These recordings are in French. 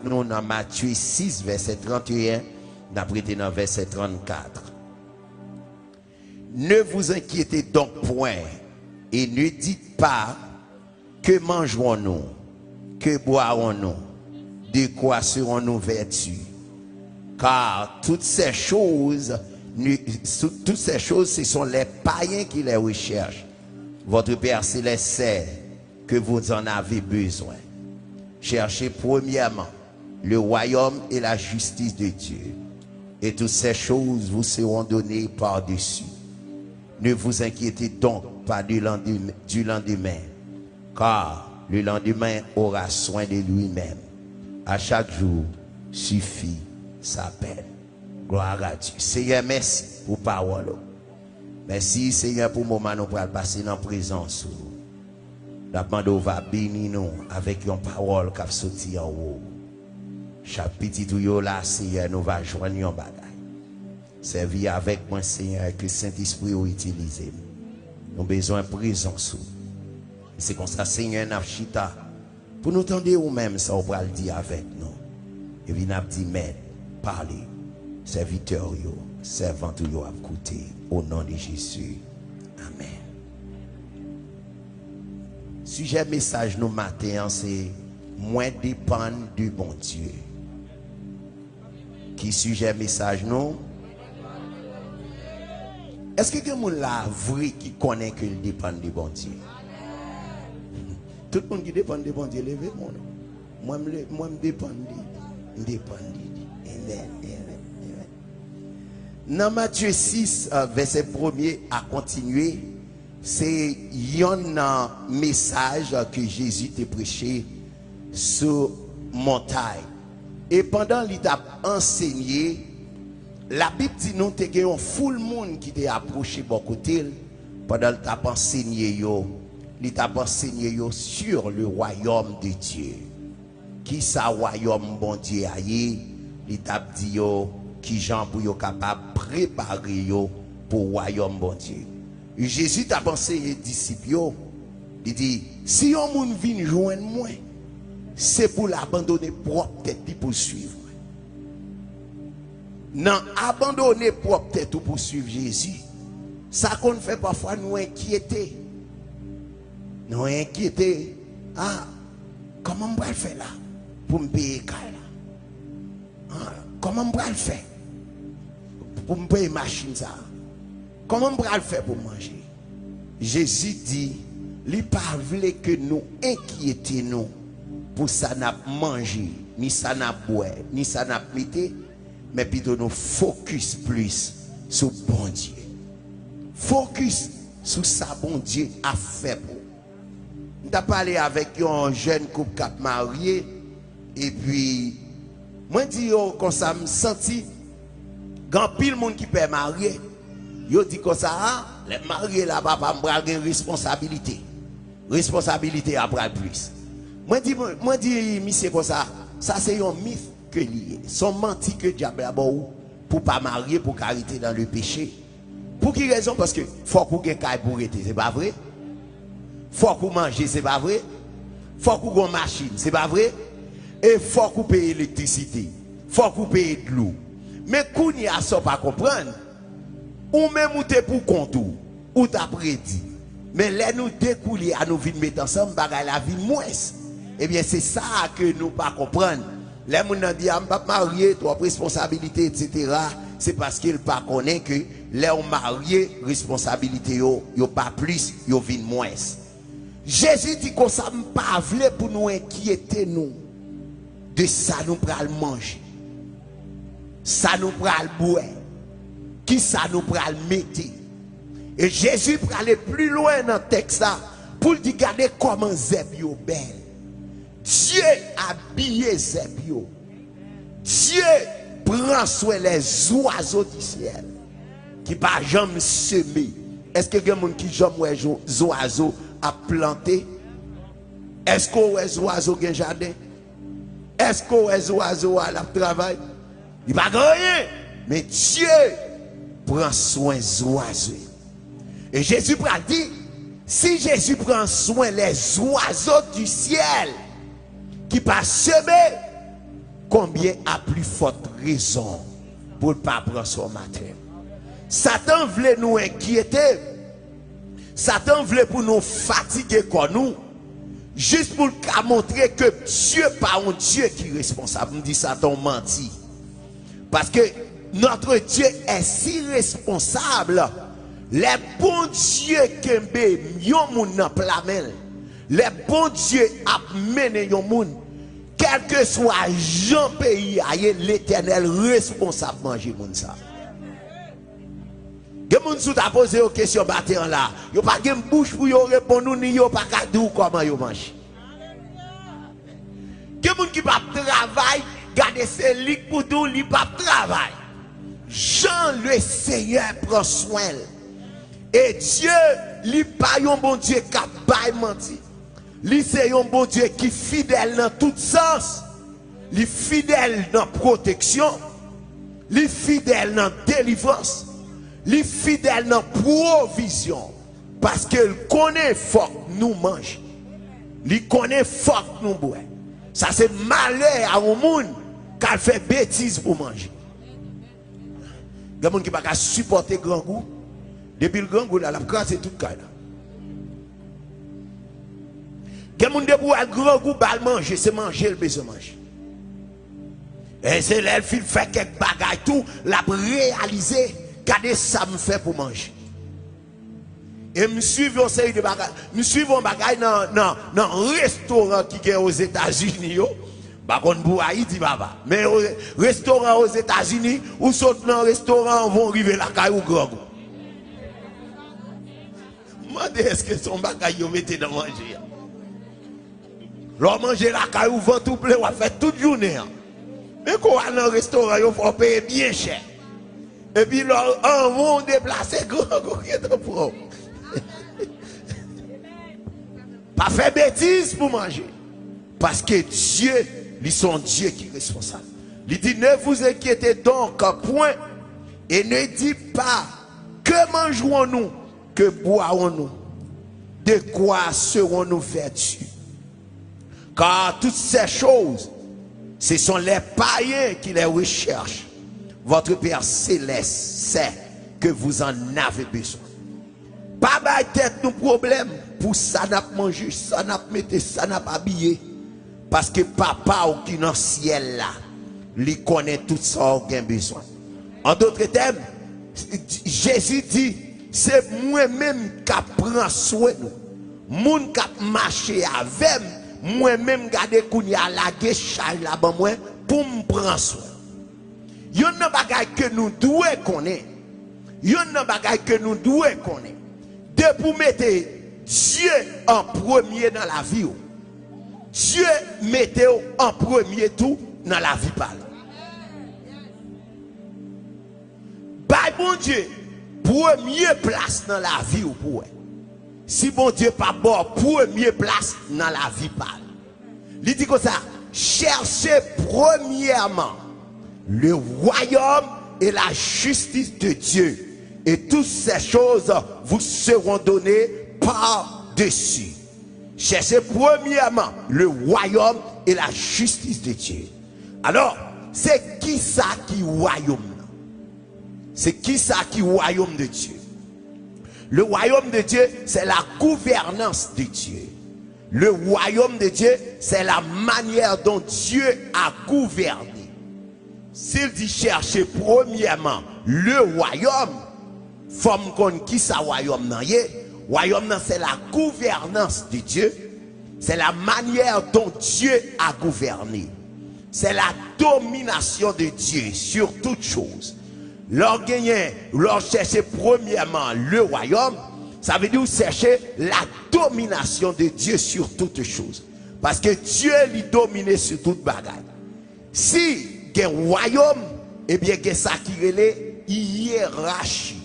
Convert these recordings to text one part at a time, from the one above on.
nous dans Matthieu 6, verset 31, d'après dans verset 34. Ne vous inquiétez donc point et ne dites pas que mangerons-nous, que boirons-nous, de quoi serons-nous vêtus. Car toutes ces choses, ce sont les païens qui les recherchent. Votre Père Céleste sait que vous en avez besoin. Cherchez premièrement le royaume et la justice de Dieu, et toutes ces choses vous seront données par-dessus. Ne vous inquiétez donc pas du lendemain, car le lendemain aura soin de lui-même. À chaque jour suffit sa peine. Gloire à Dieu. Seigneur, merci pour la parole. Merci, Seigneur, pour le moment nous pour passer dans la présence. La bande va bénir nous avec une parole qui a sorti en haut. Chaque petit tuyau là, Seigneur, nous va joindre un bagage. Servi avec moi, Seigneur, que le Saint-Esprit a utilisé. Nous avons besoin de présence. C'est comme ça, Seigneur, nous avons pour nous tendre ou même ça, on va le dire avec nous. Et puis nous avons dit, mais parlez, serviteur, servant, vous a écouté, au nom de Jésus. Amen. Sujet message nous matin, c'est moins dépendre du bon Dieu. Qui sujet message nous? Est-ce que quelqu'un là vrai qui connaît qu'il dépend du bon Dieu? Tout le monde qui dépend du bon Dieu, levez mon nom. Moi, je dépends de Dieu. Dans Matthieu 6, verset 1er à continuer, c'est un message que Jésus t'a prêché sur montagne. Et pendant qu'il t'a enseigné, la Bible dit nous que un full monde qui t'a approché beaucoup côté pendant qu'il t'a enseigné il t'a enseigné sur le royaume de Dieu. Qui ça royaume bon Dieu a il t'a dit qui gens pour yo capable préparer pour le royaume bon Dieu. Et Jésus t'a pensé les disciples, il dit si un monde vient joindre moi, c'est pour l'abandonner propre tête pour suivre. Non, abandonner propre tête pour suivre Jésus, ça qu'on fait parfois nous inquiéter. Nous inquiéter. Ah, comment on va le faire là pour me payer là? Ah, comment on va le faire pour me payer machine ça? Comment on va le faire pour manger? Jésus dit, il pas voulait que nous inquiétions pour ça n'a manger, ni ça n'a boire, ni ça n'a mettez, mais plutôt nous focus plus sur bon Dieu. Focus sur ça bon Dieu a fait pour. On a parlé avec un jeune couple qui a marié et puis moi dis comme ça me senti grand pile monde qui peut marier. Yo dit comme ça les mariés là papa me une responsabilité. Responsabilité après plus. Moi dis monsieur comme ça c'est un mythe que lié. Son menti que diable pour pas marier pour carité dans le péché. Pour quelle raison? Parce que faut qu'on gagne pour arrêter, c'est pas vrai? Faut qu'on mange, c'est pas vrai? Faut qu'on ait une machine, c'est pas vrai? Et faut qu'on paye l'électricité. Faut qu'on paye de l'eau. Mais qu'on y a ça pas comprendre. Ou même ou t'es pour compte ou t'as prédit. Mais là nous découler à nous vite mettre ensemble, bagaille la vie moins. Eh bien c'est ça que nous pas comprendre. Les gens disent ah pas marié, toi responsabilité etc. C'est parce qu'ils pas connaissent que les mariés responsabilité yo pas plus, yo vin moins. Jésus dit qu'on ça pas vle pour nous inquiéter nous de ça nous pral manger. Ça nous pral boire. Qui ça nous pral mettre. Et Jésus pral aller plus loin dans le texte là pour dire regarder comment Zeb yo belle. Dieu habille Zeb yo. Dieu prend soin les oiseaux du ciel qui pas jamais semer. Est-ce que quelqu'un qui jamais les oiseaux a planté? Est-ce que les oiseaux ont un jardin? Est-ce que les oiseaux a la travail? Il va rien. Mais Dieu prend soin des oiseaux. Et Jésus a dit, si Jésus prend soin les oiseaux du ciel qui pas semer, combien à plus forte raison pour ne pas prendre son matin. Satan voulait nous inquiéter. Satan voulait pour nous fatiguer comme nous. Juste pour montrer que Dieu n'est pas un Dieu qui est responsable. Me dit Satan menti. Parce que notre Dieu est si responsable. Les bons dieux qui ont moun nan plamel. Les bons dieux a mené yon moun. Quel que soit Jean pays, l'Éternel responsable manger moun ça. Gen moun sou ta posé une question battant là. Yo pas gen bouche pour yo répondre ni yo pas ka dou comment yo mange. Gen moun qui pas travail, garder ses lik pour dou li pas travail. Jean le Seigneur prend soin. Et Dieu, li pas un bon Dieu qui a bail menti. Li c'est un bon Dieu qui est fidèle dans tout sens. Li fidèle dans protection. Li fidèle dans délivrance. Li fidèle dans provision. Parce qu'il connaît fort nous mange. Li connaît fort nous boire. Ça c'est malheur à un monde qui fait bêtise pour manger. Il y a des gens qui ne peuvent pas supporter grand goût. Depuis le grand goût, la crase tout le cas. Il y a des gens qui ont grand goût, manger, c'est manger, le besoin manger. Et c'est là qu'il fait quelques bagages, tout, la réaliser, regardez ça me fait pour manger. Et me suivre une série de bagages. Me suivre un bagage dans un restaurant qui est aux États-Unis. Par contre, pour Haïti, baba. Mais au restaurant aux États-Unis, ou saute dans un restaurant, vont arriver la caille ou grand goût. Est-ce que son bagage vous mettez dans manger? L'on manger la caille ou vent tout plein, on fait toute journée. Mais quand on va dans un restaurant, il faut payer bien cher. Et puis on vont déplacer grand qui est trop. Pas faire bêtise pour manger. Parce que Dieu, lui son Dieu qui est responsable. Il dit ne vous inquiétez donc point et ne dites pas que mangerons-nous, que boirons-nous, de quoi serons-nous vêtus. Car toutes ces choses, ce sont les païens qui les recherchent. Votre Père Céleste sait que vous en avez besoin. Pas de tête nos problèmes pour ça n'a pas mangé, ça n'a pas mis, ça n'a pas habillé. Parce que papa ou qui dans le ciel là, lui connaît tout ça qu'il a besoin. En d'autres termes, Jésus dit, c'est moi-même qui prends soin de nous. Moun qui marche avec moi-même garder kounya la charge là-bas moi pour me prendre soin. Yon nan bagay que nous devons connaître. Yon nan bagay que nous devons connaître. De pour mettre Dieu en premier dans la vie. Dieu mettez en premier tout dans la vie par là. By bon Dieu, première place dans la vie ou pour. Si bon Dieu pas bon, première place dans la vie par là. Il dit comme ça, cherchez premièrement le royaume et la justice de Dieu. Et toutes ces choses vous seront données par-dessus. Cherchez premièrement le royaume et la justice de Dieu. Alors, c'est qui ça qui royaume? C'est qui ça qui royaume de Dieu? Le royaume de Dieu, c'est la gouvernance de Dieu. Le royaume de Dieu, c'est la manière dont Dieu a gouverné. S'il dit chercher premièrement le royaume, forme qu'on qui ça royaume nan yé? Royaume c'est la gouvernance de Dieu. C'est la manière dont Dieu a gouverné. C'est la domination de Dieu sur toutes choses. Leur gagner, leur chercher premièrement le royaume, ça veut dire chercher la domination de Dieu sur toutes choses. Parce que Dieu lui domine sur toute bagaille. Si il y a un royaume, eh bien il y a ça qui est hiérarchie.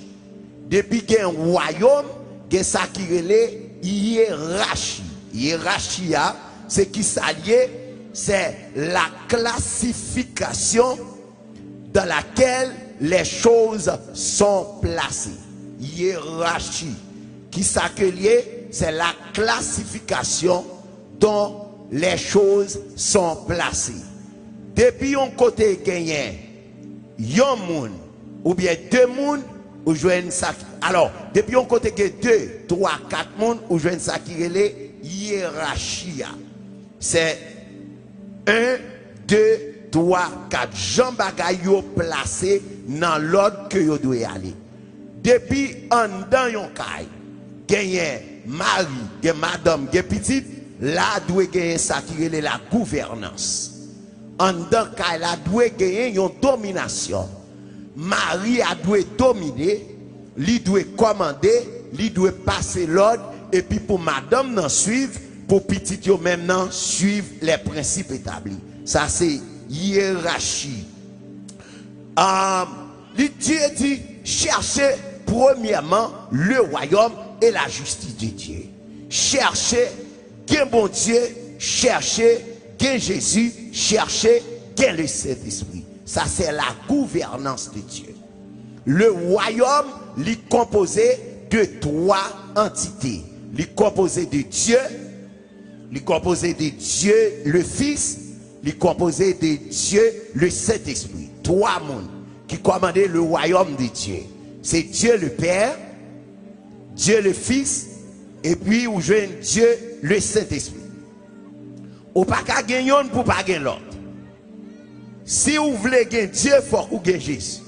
Depuis qu'il y a un royaume, il y a ça qui est hiérarchie. Hiérarchie, c'est qui s'allie, c'est la classification dans laquelle les choses sont placées. Hiérarchie. Qui s'accueille, c'est la classification dont les choses sont placées. depuis un côté gagné, yon moun, ou bien deux moun, ou joignent ça. Alors, depuis un côté que 2, 3, 4 moun, ou joignent ça qui est les hiérarchie. C'est 1, 2, 3, 4. Jean bagay yo placé dans l'ordre que yo doit aller. Depuis en dans yon kay, gagné mari, gen madame, gen petite, là doit gagner ça qui est la gouvernance. En dans kay la doit gagner yon domination. Marie a doit dominer, li doit commander, li doit passer l'ordre et puis pour madame nan suivre, pour petit yo même nan suivre les principes établis. Ça c'est hiérarchie. Dieu dit cherchez premièrement le royaume et la justice de Dieu. Cherchez qu'un bon Dieu, cherchez qu'un Jésus, cherchez qu'un le Saint-Esprit. Ça c'est la gouvernance de Dieu. Le royaume est composé de 3 entités. Il est composé de Dieu, il est composé de Dieu le Fils, il est composé de Dieu le Saint-Esprit. 3 mondes qui commandaient le royaume de Dieu. C'est Dieu le Père, Dieu le Fils, et puis vous jouez Dieu le Saint-Esprit. Ou pas qu'à gagner pour pas gagner l'autre. Si vous voulez gagner Dieu, il faut que vous gagnez Jésus.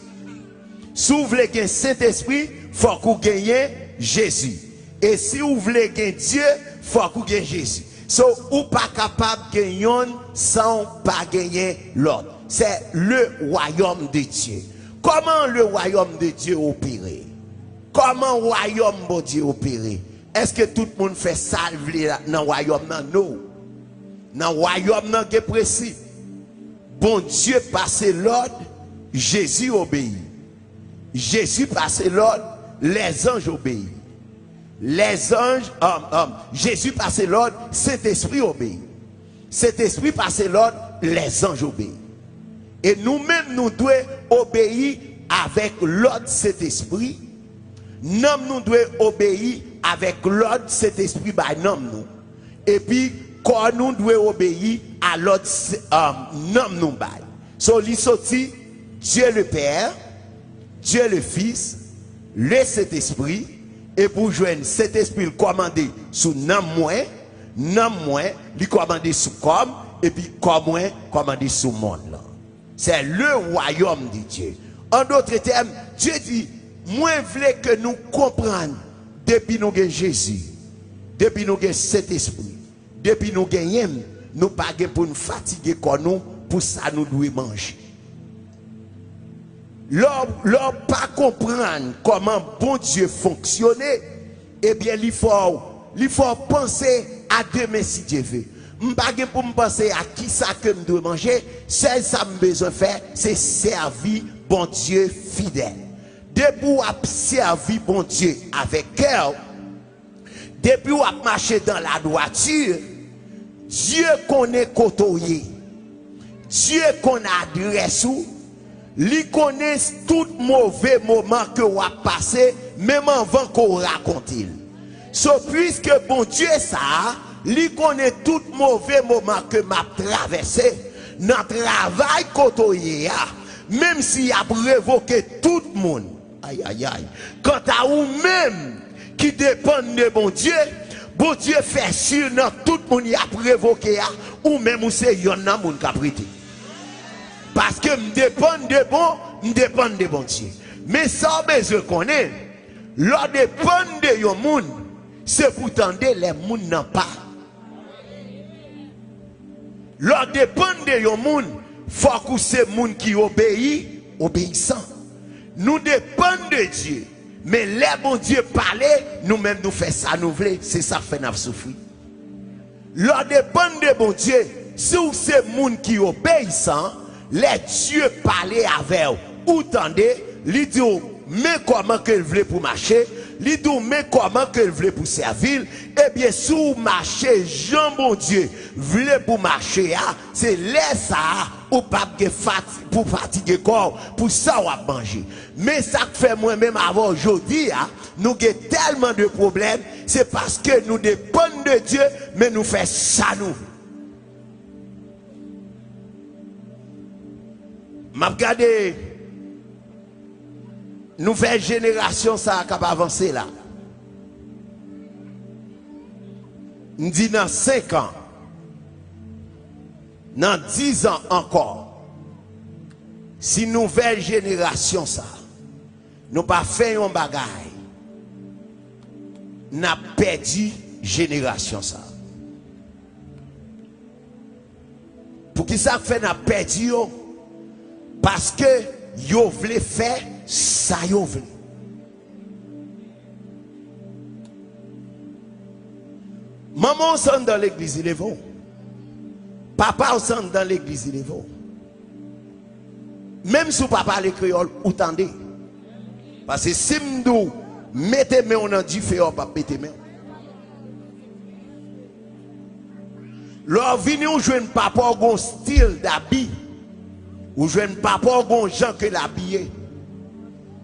Si vous voulez gagner Saint-Esprit, il faut que vous gagnez Jésus. Et si vous voulez gagner Dieu, il faut que vous gagnez Jésus. So, ou pas capable de gagner sans pas gagner l'autre. C'est le royaume de Dieu. Comment le royaume de Dieu opère? Comment le royaume de Dieu opère? Est-ce que tout le monde fait salver dans le royaume? Non. Dans le royaume, il y a principe. Bon Dieu passe l'ordre, Jésus obéit. Jésus passe l'ordre, les anges obéissent. Les anges, Jésus passe l'ordre, Saint-Esprit obéit. Saint-Esprit passe l'ordre, les anges obéissent. Et nous-mêmes, nous devons obéir avec l'ordre Saint-Esprit. Nous devons obéir avec l'ordre Saint-Esprit par nous. Et puis, quand nous devons obéir à l'autre nous bail. So li sorti Dieu le Père, Dieu le Fils, le Saint-Esprit, et pour joindre cet esprit le commander sous nom moins, li commander sous comme, et puis comme moins commander sous monde là. C'est le royaume de Dieu. En d'autres termes, Dieu dit, moi voulais que nous comprenions depuis nous gagnons Jésus, depuis nous gagnons cet esprit, depuis nous gagnons, nous pas pour nous fatiguer comme nous, pour ça nous devons manger. L'homme pas comprendre comment bon Dieu fonctionne, eh bien il faut penser à demain si Dieu veut. M'pas pour me penser à qui ça que me dois manger, c'est ça me besoin faire, c'est servir bon Dieu fidèle. Depuis ou à servir bon Dieu avec cœur, depuis ou à marcher dans la droiture, Dieu connaît côtoyer. Dieu connaît adresse ou, lui connaît tout mauvais moment que vous avez passé, même avant qu'on raconte. So, puisque bon Dieu ça, lui connaît tout mauvais moment que m'a traversé, dans travail côtoyer, même s'il a révoqué tout le monde. Aïe aïe aïe. Quant à vous-même qui dépendent de bon Dieu fait sûr dans tout le monde y a révoqué ou même où c'est yon nan moun ka prêté. Parce que me dépend de bon Dieu. Mais ça besoin connaît, l'on dépend de yon moun, c'est pourtant les moun n'en pas. L'on dépend de yon moun, faut que c'est moun qui obéit, obéissant. Nous dépendons de Dieu. Mais les bon Dieu parler, nous-mêmes nous faisons ça, nous voulons, c'est ça fait nous souffrir. L'on dépend de bon Dieu. Si c'est monde qui obéissant, les dieux parler avec ou tendez, lui dit mais comment qu'elle voulait pour marcher, lui dit mais comment qu'elle voulait pour servir, eh bien si vous marchez, Jean bon Dieu voulait pour marcher, c'est laisse ça ou pas pour fatiguer corps, pour ça on va manger. Mais ça fait moi-même avant aujourd'hui, nous avons tellement de problèmes, c'est parce que nous dépendons de Dieu, mais nous faisons ça nous. m'a regardé nouvelle génération ça qui va avancer là. On dit dans 5 ans, dans 10 ans encore, si nouvelle génération ça, nous pas fait un bagage, n'a perdu génération ça. Pour qui ça fait n'a perdu? Parce que yo voulait faire ça yo voulait. Maman s'en dans l'église il est bon. Papa s'en dans l'église il est bon. Même si papa les créoles ou tendez. Parce que si m'dou mettez main on a dit fait on pas mettez main. Leur vini ou jeune papa gon style d'habit. Ou jeune papa gon gens que l'habiller.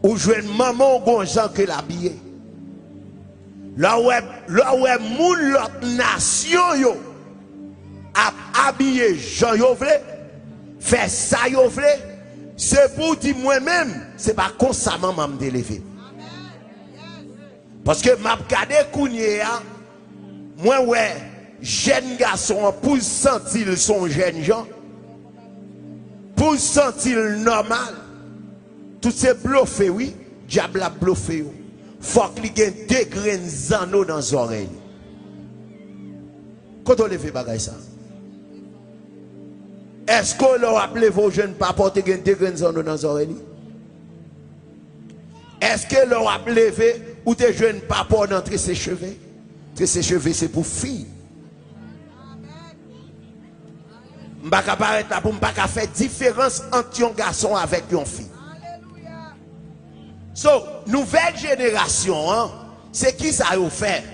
Ou jeune maman gon gens que l'habiller. Là où moun l'autre nation yo a habillé Jean yo vle, fait ça yo vle, c'est pour dire moi-même, c'est pas constamment m'a me délever. Parce que m'a regardé kounye a, moi ouais, jeune garçon pour sentir son jeune gens, pour sentir normal, tout c'est bluffé oui, diable a bluffé yo. Faut qu'il y ait 2 grains d'anneau dans les oreilles. Quand on le fait bagay ça, est-ce qu'on leur appelé vos jeunes papas qui ont 2 grains d'anneau dans les oreilles? Est-ce que leur appelé ou tes jeunes papas d'entrer ses cheveux? Que ses cheveux c'est pour filles. Je ne peux pas paraître là pour ne pas faire différence entre un garçon avec une fille. So, nouvelle génération, hein, c'est qui ça yo fait?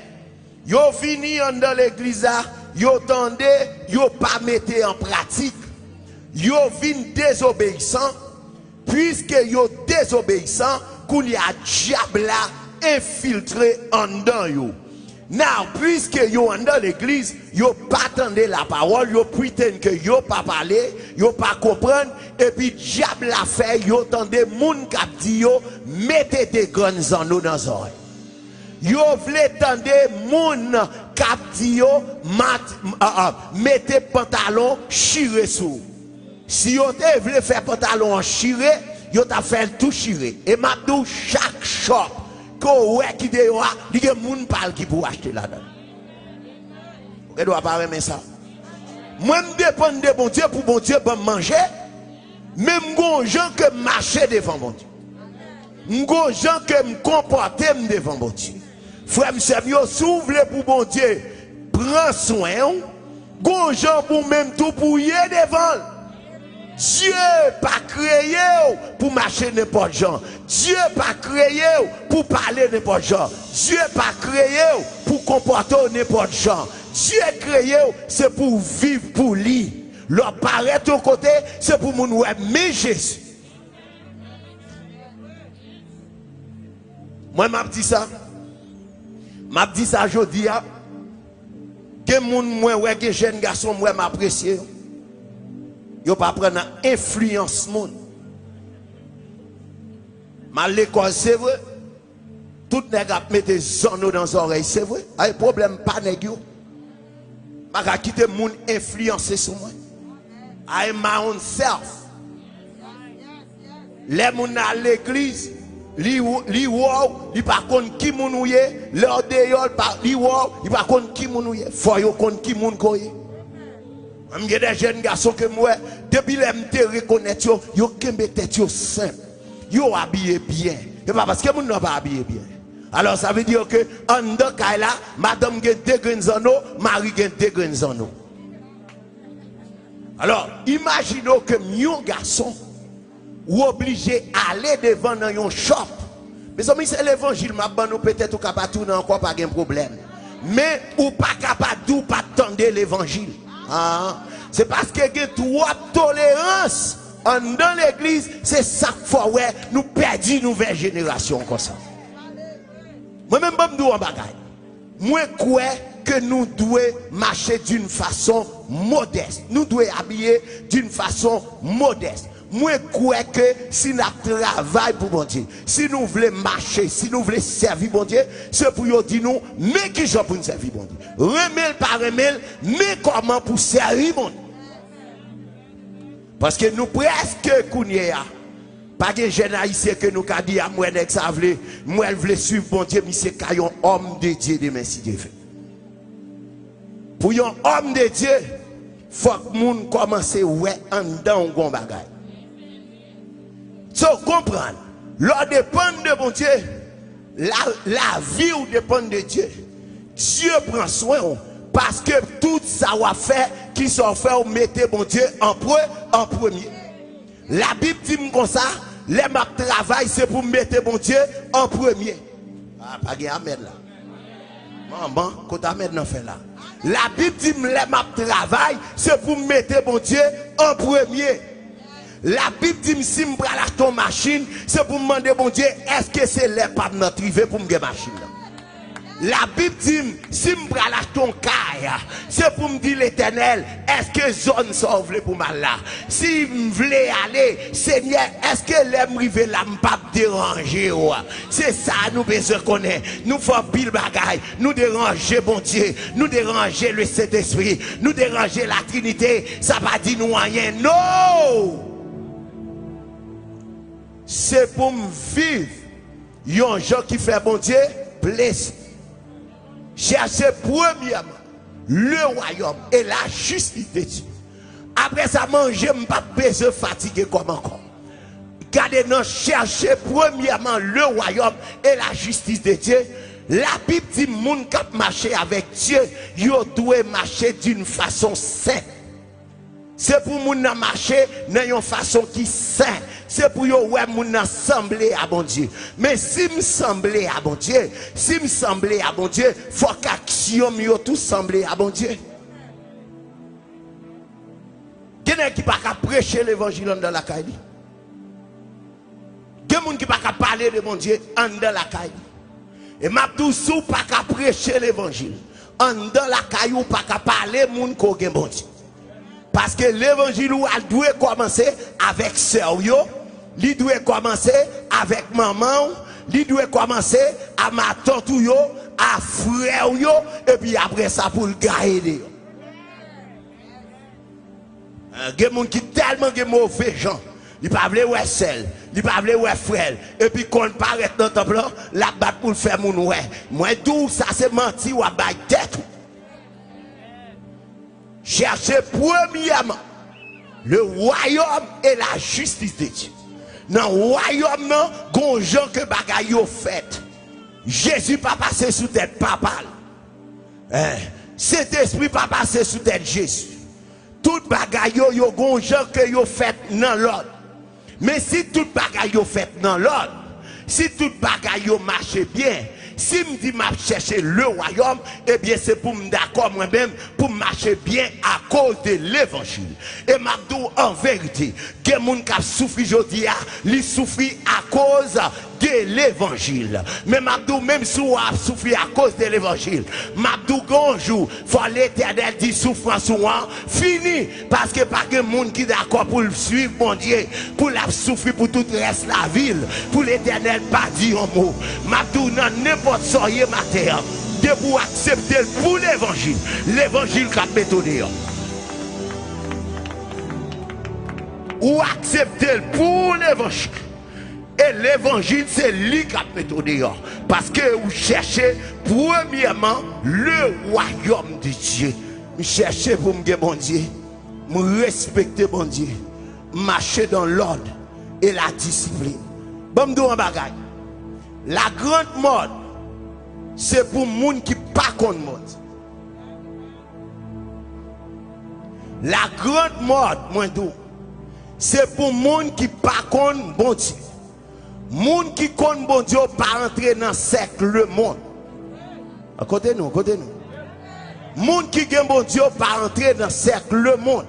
Yo fini dans l'église, yo tendé, yo pas mettre en pratique. Yo vin désobéissant, puisque yo désobéissant, qu'on y a diable infiltré en dedans yo. Now, puisque yo dans l'église, yo pas tendre la parole, yo prétend que yo pas parler, yo pas comprendre, et puis diable la fait, yo tende moun k'ap di yo, mettez des grands anneaux dans les oreilles. Yo vle tende moun k'ap di yo, mettez pantalon chiré sous. Si yo te vle faire pantalon chiré, yo ta fait tout chiré. Et maintenant chaque shop ko ouais qui de yo a, li gen moun parle qui pour acheter là-dedans. Vous doit pas aimer ça. Moi me dépend de bon Dieu pour bon Dieu bon manger. Même gon gens que marcher devant bon Dieu. Gon gens que me comporter devant bon Dieu. Frère m'sem yo s'ouvre pour bon Dieu. Prends soin. Gon gens pour même tout pour y devant. Dieu pas créé pour marcher n'importe genre. Dieu pas créé pour parler n'importe genre. Dieu pas créé pour comporter n'importe genre. Dieu créé c'est pour vivre pour lui. Leur paraître au côté c'est pour mon ouais mais Jésus. Moi m'a dit ça. M'a dit ça aujourd'hui que moun moi ouais que jeune garçon moi m'apprécier. Yo pas prendre influence monde. Mal l'école c'est vrai. Tout nèg a mettre zono dans les oreilles, c'est vrai. Ay problème pas nèg yo. Pas quitter moun influencer sur moi. I am my own self. Les moun à l'église, li pas connait qui moun ou yé, leur deyol pas li pas connait qui moun ou yé. Faut yo connait qui moun ko yé. Il y a des jeunes garçons que moi, depuis que je te reconnais, yo kembe tête yo simple. Yo habillé bien. Et pas parce que moun n'a pas habillé bien. Alors ça veut dire que en dedans là, madame gen 2 grains en eau, mari gen 2 grains en eau. Alors, imaginons que un garçon ou obligé aller devant dans un shop. Mais c'est l'évangile, ma bonne, peut-être ou capable tourner encore pas de problème. Mais ou pas capable ou pas attendre l'évangile. Ah, c'est parce que y a trop tolérance dans l'église, c'est ça fois ouais nous perdons une nouvelle génération comme ça. Moi-même, je me dis en bagaille. Moi, crois que nous devons marcher d'une façon modeste. Nous devons habiller d'une façon modeste. moi crois que si nous travaillons pour bon Dieu, si nous voulons marcher, si nous voulons servir bon Dieu, c'est pour nous dire nous, mais qui sont pour nous servir bon Dieu. Remel par remel, mais comment pour servir bon Dieu. Parce que nous presque kounya, pas de jeunes haïtiens que nous avons dit à moi, moi, je veux suivre bon Dieu, mais c'est un homme de Dieu de merci Dieu fait. Pour un homme de Dieu, il faut que les gens commencent à ouais en dedans un bagage. So, comprendre, l'on dépend de bon Dieu, la vie dépend de Dieu. Dieu prend soin, parce que tout ça va faire, qui sont fait, mettez bon Dieu en premier. La Bible dit comme ça, les map travail, c'est pour mettre bon Dieu en premier. Ah, pas de Ahmed là. Maman, quand Ahmed n'a fait là. La Bible dit les map travail, c'est pour mettre bon Dieu en premier. La Bible dit si je prends acheter une machine, c'est pour demander bon Dieu, est-ce que c'est les pas de notre rive pour me gagner machine là? La Bible dit si je prends acheter un caille, c'est pour me dire l'Éternel, est-ce que zone sauve pour mal là? Si je voulais aller, Seigneur, est-ce que les rive là me pas déranger? C'est ça nous besoin connaître. Nous faisons pile bagaille, nous déranger bon Dieu, nous déranger le Saint-Esprit, nous déranger la Trinité, ça va dire nous rien. Non! C'est pour me vivre. Il y a un gens qui fait bon Dieu plaisir. Chercher premièrement le royaume et la justice de Dieu. Après ça, manger, je ne pas besoin de fatiguer comme encore. Gardez nous chercher premièrement le royaume et la justice de Dieu. La Bible dit que les gens qui marchent avec Dieu, ils doivent marcher d'une façon sainte. C'est pour nous marcher d'une façon qui est sainte. C'est pour nous sembler à bon Dieu. Mais si nous semblons à bon Dieu, si nous semblons à bon Dieu, il faut qu'action nous tout sembler à bon Dieu. Quelqu'un qui ne peut pas prêcher l'évangile dans la caille. Quelqu'un qui ne peut pas parler de bon Dieu dans la caille. Et Mabdou sou pas qu'à prêcher l'évangile. Dans la caille ou pas qu'à parler moun ko gen bon Dieu. Parce que l'évangile doit commencer avec sérieux, il doit commencer avec maman, il doit commencer à ma tante yo, à frère yo, et puis après ça pour le garder. Il y a des gens qui tellement mauvais gens. Il ne parle pas de sel, il ne parle pas de frère. Et puis quand on paraît dans le temple, la batte pour le faire mon ouais. Moi tout ça c'est menti ou à bailler tête. Cherchez premièrement le royaume et la justice de Dieu. Dans le royaume, non, il y a gens que bagaille fait. Jésus pas passé sous tête papa. Cet esprit pas passé sous tête Jésus. Tout bagaille yo gon gens que yo fait dans l'ordre. Mais si tout bagaille yo fait dans l'ordre, si tout bagaille yo marche bien, si me dit m'a chercher le royaume, eh bien c'est pour me d'accord moi-même pour marcher bien à cause de l'évangile. Et m'a dit en vérité, que moun qui souffri jodi a, li souffri à cause de l'évangile. Mais m'a dit même si on a souffri à cause de l'évangile, m'a dit un jour, faut l'Éternel dit souffrance ou fini parce que pas que moun qui d'accord pour le suivre mon Dieu, pour la souffrir pour tout le reste la ville, pour l'Éternel pas dit un mot. M'a dit non n'importe soyez ma terre, de pour accepter pour l'évangile, l'évangile qu'a méthode. Ou accepter pour l'évangile. Et l'évangile, c'est lui qui a méthode. Parce que vous cherchez premièrement le royaume de Dieu. Vous cherchez pour me dire bon Dieu, me respecter bon Dieu, marcher dans l'ordre et la discipline. Bon, me un bagage. La grande mode, c'est pour les gens qui ne sont pas contre mode. La grande mode, moi, c'est pour les gens qui ne sont pas contre bon Dieu. Les gens qui connaissent bon Dieu pas entrer dans le cercle le monde. À côté nous, côté nous. Les gens qui connaissent bon Dieu pas entrer dans le cercle le monde.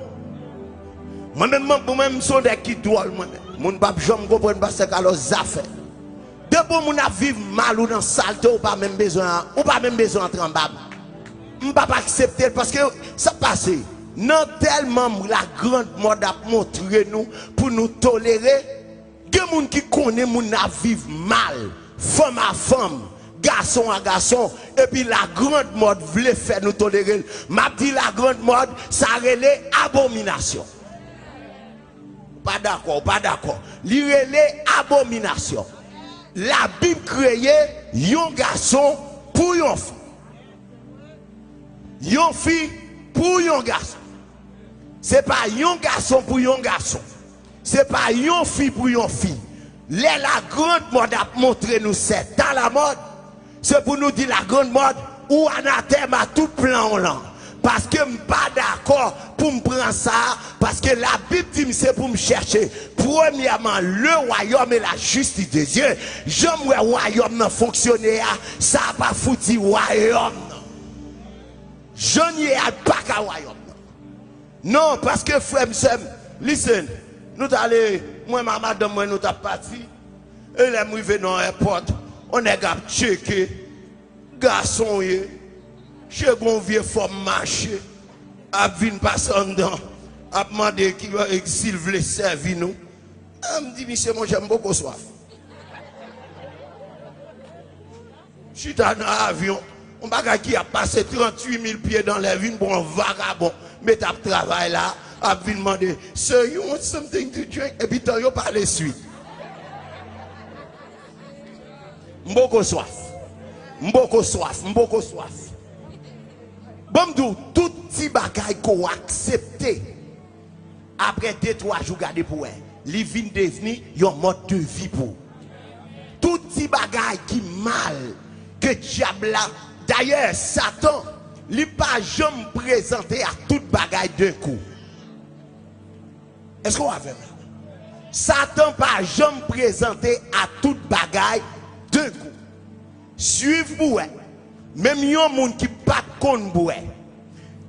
Moi-même, je suis des qui doivent. Je ne comprends pas ce que les affaires. De bon moun a vivre mal ou dans saleté ou pas même besoin d'entrer en bas. Je ne peux pas accepter parce que ça passe. non tellement la grande mode a montré nous pour nous tolérer. Il y a des gens qui connaissent moun a vivre mal, femme à femme, garçon à garçon, et puis la grande mode voulait faire nous tolérer. M'a dit la grande mode, ça relève abomination. Pas d'accord, pas d'accord. Il relève abomination. La Bible créait un garçon pour une fille. Une fille pour un garçon. Ce n'est pas un garçon pour un garçon. Ce n'est pas une fille pour une fille. La grande mode a montré nous c'est dans la mode. C'est pour nous dire la grande mode ou anathème à tout plan là. Parce que je ne suis pas d'accord pour me prendre ça. Parce que la Bible dit c'est pour me chercher. Premièrement, le royaume et la justice de Dieu. J'aime le royaume n'a fonctionné. Ça n'a pas foutu le royaume. Je n'y ai pas qu'un royaume. Non, parce que frère, listen, nous allons, moi, ma madame, moi, nous sommes partis. Et là, nous venons dans l'aéroport. On est checké. Garçon, chez un vieux femme marché, a venu passer en dedans, a demandé s'il voulait servir nous. Elle me dit, monsieur, moi j'aime beaucoup soif. Je suis dans l'avion, on va qui a passé 38 000 pieds dans la ville pour un vagabond, mais tu as travaillé là, a venu demander, sir, you want something to drink? Et puis tu as parlé suite. Beaucoup soif. Beaucoup soif. Beaucoup soif. Bon, tout petit bagay qu'on accepte après 2-3 jours garder pour elle. Li vin devenir un mode de vie pour. Tout petit bagay qui mal que diable là. D'ailleurs, Satan, li pas jamais présenté à tout bagay d'un coup. Est-ce qu'on va faire ça? Satan pas jamais présenté à tout bagay d'un coup. Suivez vous. Même yon moun qui pas kon boue.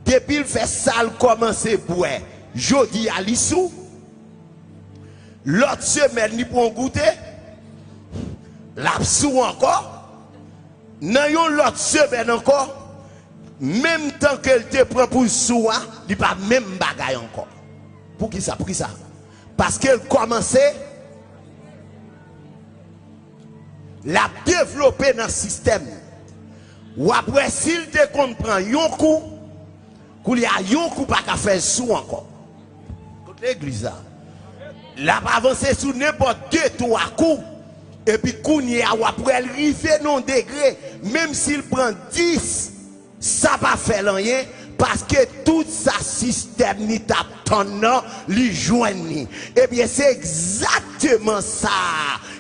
Depuis il fait sale commencer boue. Jodi à l'issou. L'autre semaine ni pour goûter. L'absou encore. Nan yon l'autre semaine encore. Même temps qu'elle te prend pour soua, il pas même bagay encore. Pour qui ça? Pour qui ça? Parce qu'elle commençait la développer dans le système. Ou après, s'il te comprend, yon coup, qu'il y a yon coup pas qu'à faire sous encore. Contre l'église, là, va avancer sous n'importe quel 2-3 coups. Et puis, qu'on ou après, elle arrive non degré, même s'il prend 10, ça va faire rien. Parce que tout ça système ni tape ton nom, li joigne. Eh bien, c'est exactement ça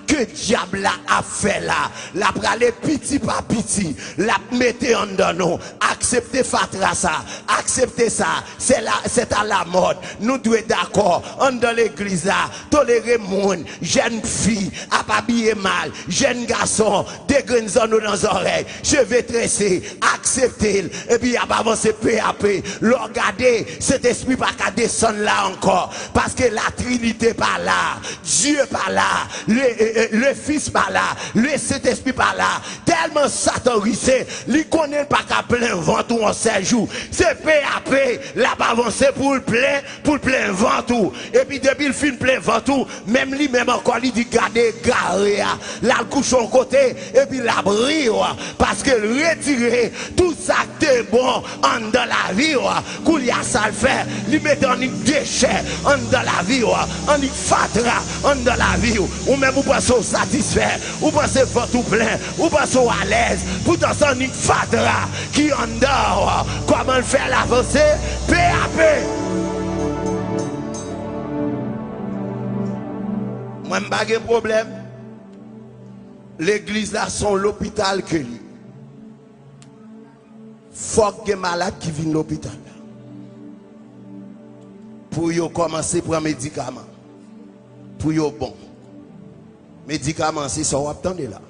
que diable a fait là. La prale petit par petit, la mette en dedans nous. Acceptez fatra ça, acceptez ça. C'est à la mode. Nous devons d'accord. En dans l'église là, tolérer moun, jeune fille, à pas habiller mal, jeune garçon, dégrenzons nous dans les oreilles, cheveux tressés, acceptez. Et puis, il a pas avancé peu à peu. Le regarder, cet esprit pas qu'à descendre là encore. Parce que la Trinité pas là, Dieu pas là, le Fils pas là, le Saint-Esprit pas là. Tellement Satan risé, il connaît pas qu'à plein ventre en 7 jours. C'est peu à peu, là pas avancé pour le plein ventre. Et puis depuis le film plein ventre, même lui-même encore, il dit garder garé, là le couche son côté, et puis la brille, parce que retirer tout ça qui est bon en dans la vie, qu'on y a ça le faire, lui mettre en déchet en dans la vie, en y fatra en dans la vie, ou même vous pensez satisfait, ou pensez votre plein, ou pensez à l'aise, pourtant ça n'y fatra qui en dehors, comment faire l'avancée, peu à peu. Moi, je n'ai pas de problème. L'église là, sont l'hôpital que lui. Faut que les malades qui viennent à l'hôpital. Pour y commencer à prendre médicaments. Pour y bon. Médicaments, c'est ça, on attend là.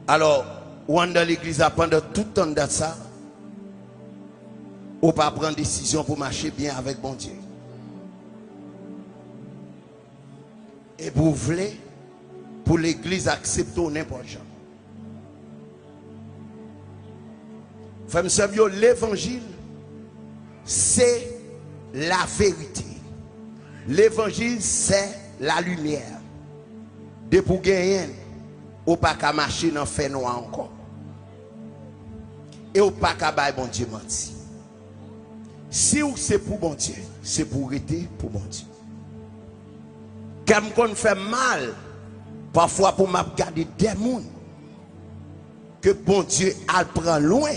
Alors, on dans l'église pendant tout le temps de ça, on ne peut pas prendre décision pour marcher bien avec bon Dieu. Et vous voulez, pour l'église, accepter n'importe quoi. Frère, savez, l'évangile, c'est la vérité. L'évangile, c'est la lumière. De pour gagner, ou pas qu'à marcher dans fait noir encore. Et ou pas qu'à bailler bon Dieu menti. Si ou c'est pour bon Dieu, c'est pour rester pour bon Dieu. Quand on fait mal, parfois pour m'a garder des gens que bon Dieu a prend loin.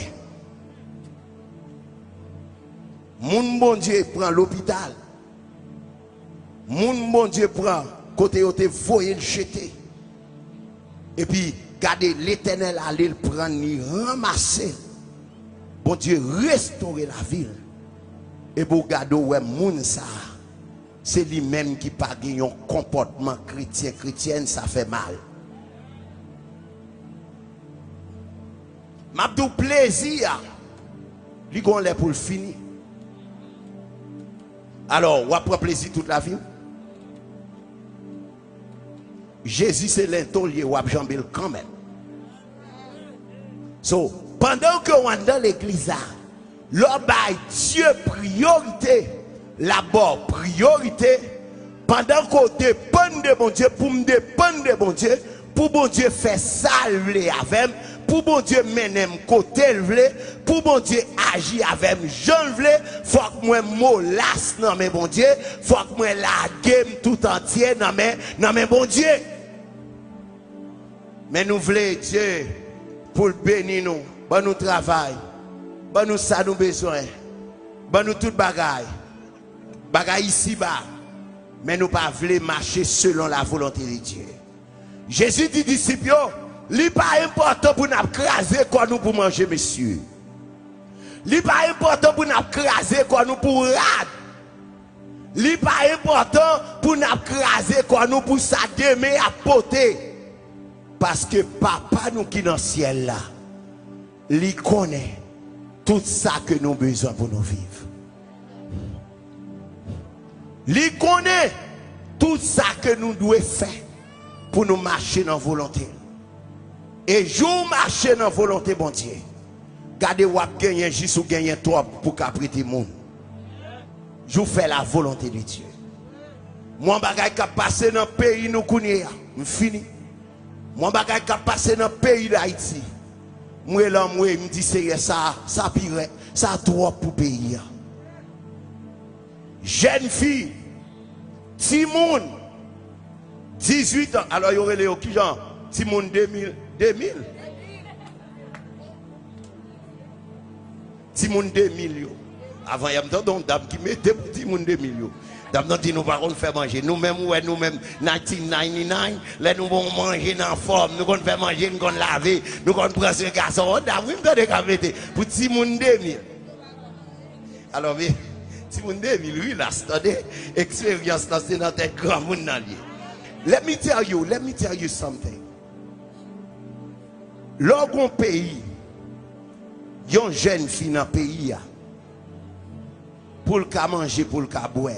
Moun bon Dieu prend l'hôpital. Moun bon Dieu prend côté où te voyé le jeter. Et puis garder l'Éternel aller le prendre, ni ramasser. Bon Dieu restaurer la ville. Et pour garder ouais moun ça, c'est lui-même qui pas un comportement chrétien, ça fait mal. M'a tout plaisir, lui qu'on l'est pour le finir. Alors, on va prendre plaisir toute la vie. Jésus c'est l'intolier ou abjambel quand même. So, pendant que on est dans l'église, l'on baille Dieu priorité, là-bas priorité, pendant qu'on dépend de bon Dieu, pour me dépendre de bon Dieu, pour bon Dieu faire salver avec, pour bon Dieu mener côté pour bon Dieu agir avec j'en veux, faut que moi molasse non mais bon Dieu, faut que moi la game tout entier non mais bon Dieu. Mais nous voulons Dieu pour bénir nous, bon nous travail, bon nous ça nous besoin, bon nous toute bagaille ici bas, mais nous pas voulons marcher selon la volonté de Dieu. Jésus dit disciples, li pas important pour nous craser quoi nous pour manger messieurs. Li pas important pour nous craser quoi nous pour rad. Li pas important pour nous craser quoi nous pour ça demain à poter. Parce que papa nous qui dans le ciel là, li connaît tout ça que nous avons besoin pour nous vivre. Li connaît tout ça que nous devons faire pour nous marcher dans la volonté. Et jour marcher dans la volonté, bon Dieu. Gardez ou gagner juste ou gagner toi pour qu'après monde. Je fais la volonté de Dieu. Moi, bagay qui passé dans le pays nous connaît, fini. Moi, bagay qui passé dans le pays d'Haïti. Moi, là, moi, me dit c'est ça pire, ça trop pour pays. Jeune fille, Timoun, 18 ans. Alors, il y aurait les qui genre Timoun 2000. Timoun 2000. Avant, il y a une dame qui mettait pour Timoun 2000. Dame dit nous ne faire manger. Nous-mêmes, ouais, nous-mêmes, 1999, là, nous allons manger dans la forme. Nous allons faire manger, nous allons laver. Nous allons prendre ce garçon. Oh, dame, oui, nous allons mettre pour Timoun 2000. Alors, mais, Timoun 2000, oui, là, c'est expérience dans la tête grand monde. Let me tell you something. Lorsqu'on pays, il y a une jeune fille dans le pays, pour le manger, pour le boire,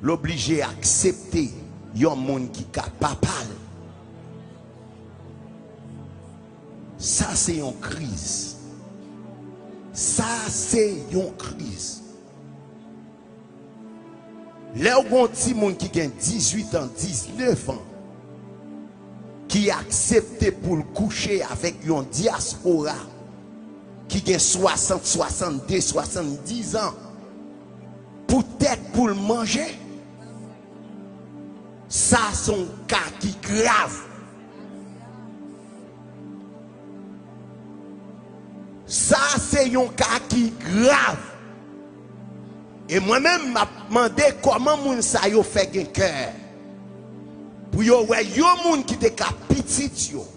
l'obligé à accepter il y a un monde qui est capable. Ça, c'est une crise. Ça, c'est une crise. Là où on petit monde qui a 18 ans, 19 ans, qui accepte pour le coucher avec une diaspora qui a 60, 62, 70 ans, peut-être pour le manger, ça c'est un cas qui grave. Ça c'est un cas qui grave. Et moi-même m'a demandé comment moun sa yo fait un cœur. Pour yo ouais yo moun qui te ka petit yo.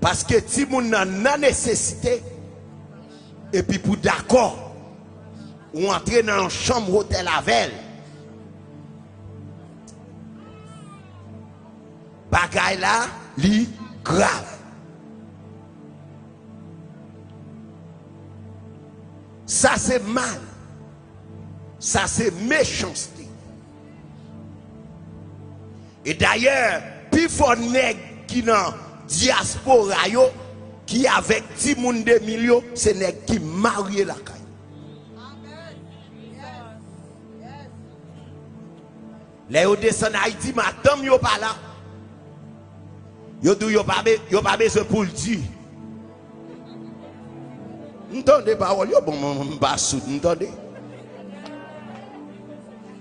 Parce que ti moun nan nécessité et puis pour d'accord ou entrer dans une chambre hôtel avec bagay là li grave. Ça c'est mal. Ça c'est méchanceté. Et d'ailleurs, plus fort nèg qui dans diaspora yo qui avec 10 moun de millions, c'est nèg qui marié la caille. Les yo descend Haïti, madame yo pas là. Yo dou yo pas besoin pour le dire. Entendez parole yo bon pas soud, entendez?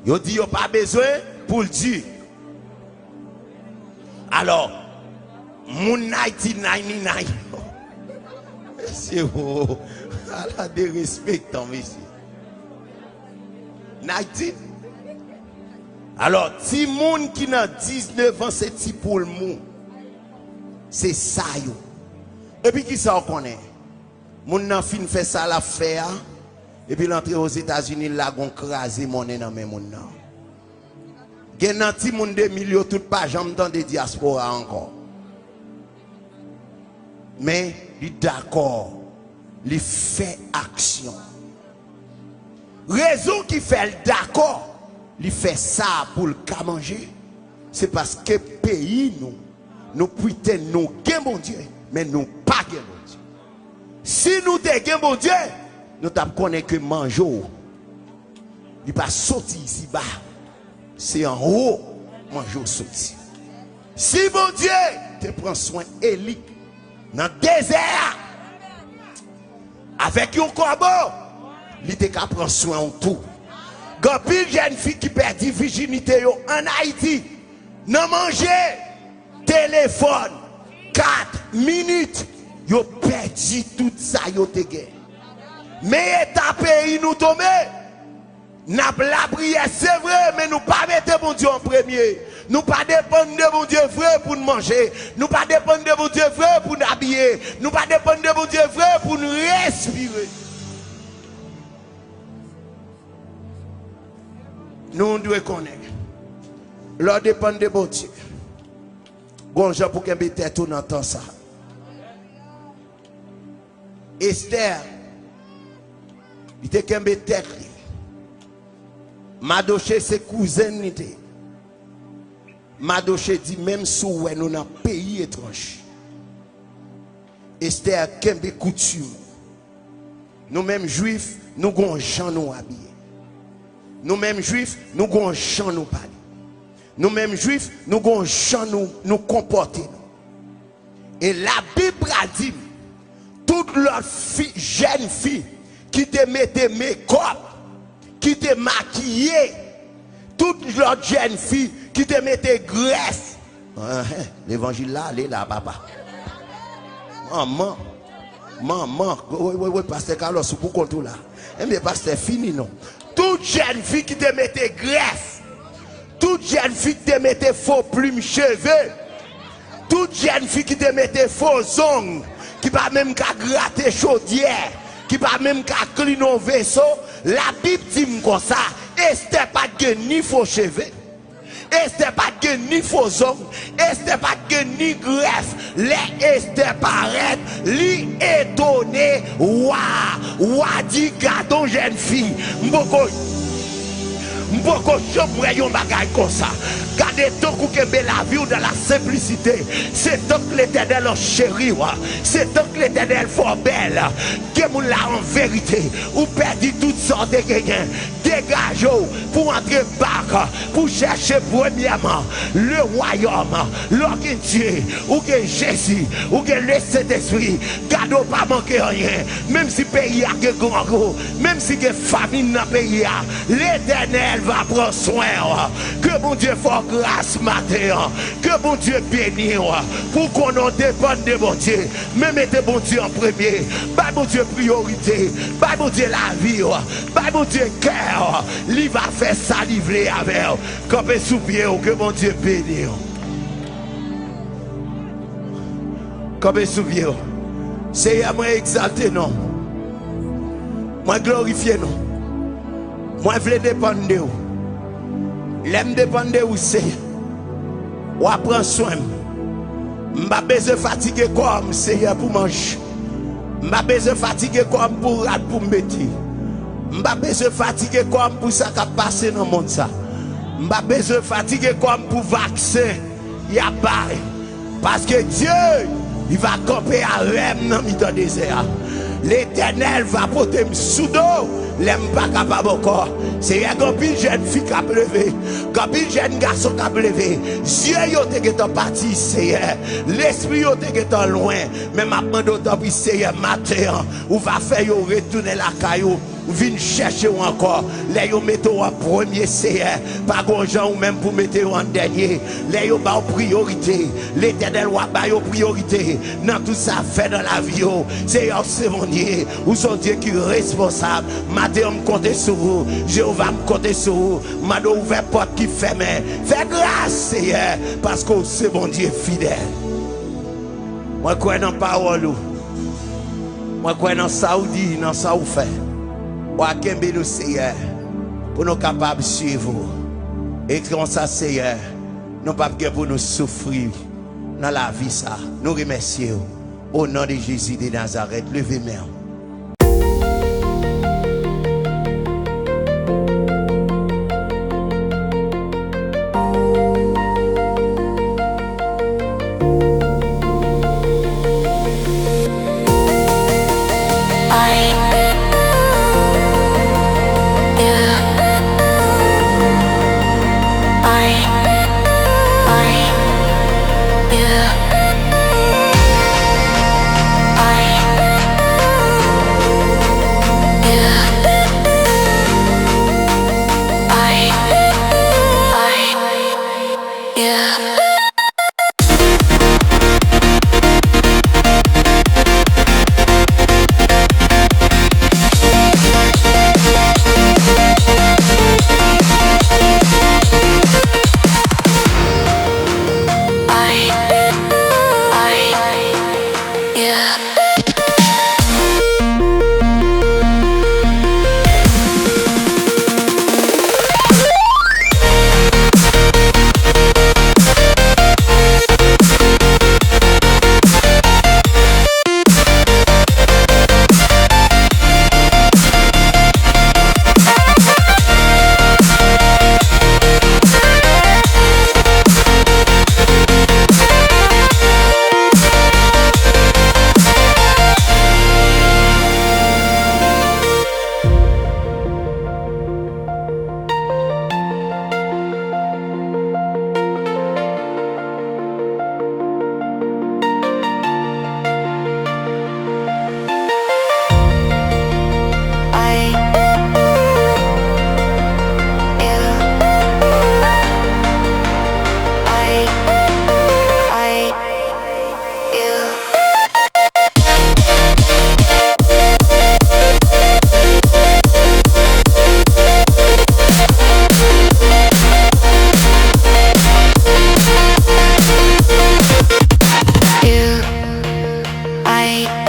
Yo dit yo pas besoin pour le dire. Alors, mon 1999. C'est oh, à la de respect, monsieur. 19. Alors, si moun qui n'a 19 ans, c'est petit pour le monde. C'est ça yo. Et puis qui ça on connaît? Moun nan fin fait ça l'affaire. Et puis l'entrée aux États-Unis, là, gon crasé monnaie dans mes moun nan. Gen nan ti moun de millions tout pas jamais dans des diaspora encore. Mais il d'accord, il fait action. Raison qui fait d'accord, il fait ça pour le cas manger. C'est parce que pays nous putain nous gain bon Dieu, mais nous pas gain bon Dieu. Si nous te gain bon Dieu, nous t'ap connaît que mangeau. Il pas sorti ici bas. C'est en haut mangeau sorti. Si bon Dieu te prend soin Élie dans le désert avec un corbeau, il te prend soin de tout. Quand une jeune fille qui perd la virginité en Haïti, n'a mangé téléphone 4 minutes, yo perdu tout ça yo te gagné. Mais état pays nous tomber, n'a la prière c'est vrai, mais nous pas mettre bon Dieu en premier. Nous pas dépendre de bon Dieu vrai pour nous manger. Nous pas dépendre de bon Dieu vrai pour nous habiller. Nous pas dépendre de bon Dieu vrai pour nous respirer. Nous devons connaître. Leur dépend de bon Dieu. Bon, Jean pour qu'un tête tout dans temps ça. Esther, il était qu'un tête. Madoché ses cousins n'étaient. Madoché dit même si nous sommes dans un pays étranger. Esther kembe coutume. Nous mêmes juifs, nous avons gens nous habiller. Nous mêmes juifs, nous avons gens nous parler. Nous mêmes juifs, nous avons gens nous comporter. Et la Bible a dit toute leur jeune fille qui te mettait make-up, qui te maquillait, toute leur jeune fille qui te mettait graisse. L'évangile là, elle est là, papa. Maman, oui, pasteur Carlos, pour contrôler là. Mais pasteur fini non. Toute jeune fille qui te mettait graisse, toute jeune fille qui te mettait faux plumes cheveux, toute jeune fille qui te mettait faux ongles, qui pas même qu'à gratter chaudière, qui pas même qu'à cliner au vaisseau, la Bible dit comme ça, et c'était pas que ni faux cheveux. Et c'était pas que ni faux ongles, et c'était pas que ni greffe, les c'était paraître, li étonné, ouah, dit gâteau jeune fille, Mboko chambre yon bagay comme ça. Gardez tant que la vie dans la simplicité. C'est tant que l'Éternel en chéri. C'est tant que l'Éternel fort belle. Que moun la en vérité. Ou perdu toutes sortes de gagnants. Dégagez pour entrer bac. Pour chercher premièrement le royaume. L'organe Dieu. Ou que Jésus. Ou que le Saint-Esprit. Gardez pas manquer rien. Même si le pays a que grand gros. Même si il y a famine dans le pays. L'Éternel va prendre soin. Que mon Dieu fasse grâce matin. Que mon Dieu bénisse. Pour qu'on en dépende de mon Dieu. Mais mettez mon Dieu en premier. Bah mon Dieu priorité. Bah mon Dieu la vie. Bah mon Dieu cœur. Il va faire saliver avec. Comme un sous-pied. Que mon Dieu bénisse. Comme un sous-pied. C'est à moi exalter non. Moi glorifier non. Moi je veux dépendre de vous. L'aime dépendre de vous, c'est. Ou prendre soin. Je n'ai besoin de fatiguer comme Seigneur pour manger. Je n'ai besoin de fatiguer comme pour me mettre. Je n'ai besoin de fatiguer comme pour ça qui a passé dans le monde. Je n'ai besoin de fatiguer comme pour vaccin. Il y a pas. Parce que Dieu Il va camper à Rem dans le désert. L'Éternel va porter sous d'eau. L'aime pas capable encore. C'est un pile jeune fille qui a levé. Un pile jeune garçon qui a levé. Dieu est parti, Seigneur. L'esprit est loin. Mais maintenant, d'autant plus, Seigneur, matin, on va faire retourner la caillou. Viens chercher encore. Les yo mettez en premier, Seigneur. Pas grand gens ou même pour mettre en dernier. Les yo ba priorité. L'Éternel va ba yo priorité. Dans tout ça fait dans la vie. Seigneur, c'est mon Dieu. Ou son Dieu qui est responsable. Matin, me compter sur vous. Jéhovah me compter sur vous. M'a ouvert porte qui ferme. Fais grâce, Seigneur. Parce que c'est mon Dieu fidèle. Moi, quoi dans parole. Moi, quoi dans ça ou dit, dans ça ou fait. Ou à Kembe nous, Seigneur, pour nous capables de suivre. Et comme ça, Seigneur, nous pas pour nous souffrir dans la vie, ça. Nous remercions. Au nom de Jésus de Nazareth, levez-moi. I